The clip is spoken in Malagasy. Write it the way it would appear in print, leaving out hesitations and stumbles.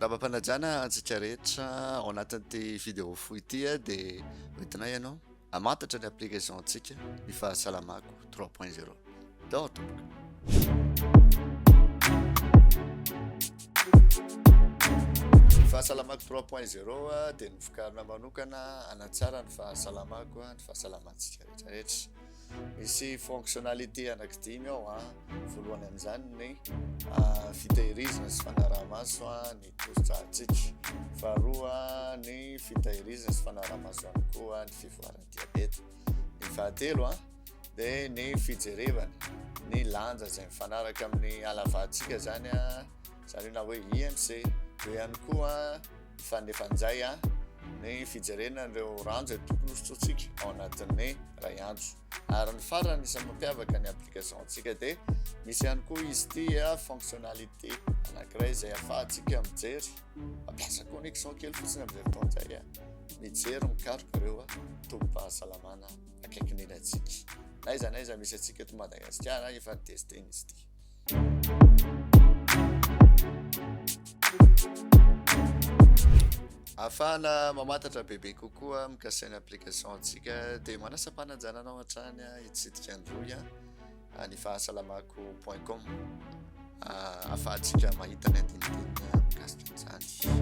Raha mampanajana antsika rehetra ao anatin'ity vidéo fohy ity dia hoentina ianao hamantatra ny application antsika ny fahasalamako 3.0 dao tomboka. Ny fahasalamako 3.0 dia novokarina manokana hanatsara ny fahasalamako, ny fahasalamantsika rehetrarehetra. Misy fonctionnalité anankidimy ao voalohany amin'izany ny fitahirizana sy fanaraha-maso ny tosidrantsika, faharoa ny fitahirizana sy fanaraha-maso ihany koa ny fivoaran'ny diabeta, ny fahatelo dia ny fijerevana ny lanja izay mifanaraka amin'ny halavatsika zany zany na hoe IMC, eo ihany koa fanefanjay ny fijerena ireo ranjo tokony hosotsika ao anatin'ny ray andro. Ary ny farany isany mampiavaka ny application antsika dia misy ihany koa izy ity fonctionnalité anankiray izay ahafahantsika mijery, mampiasa connexion kely fotsiny amin'izay fotoan'izay mijery mikaroka ireo tobim-pahasalamana akaikin'ilay-tsika. Naiza misy atsika eto Madagasikara efa nitesteny izy ity. Ahafahana mamantatra bebe kokoa mikasika ny application antsika dia manasa-panajana anao hatrany hitsidika androy ny fahasalamako.com ahafahantsika mahita ny andinindininy mikasika an'izany.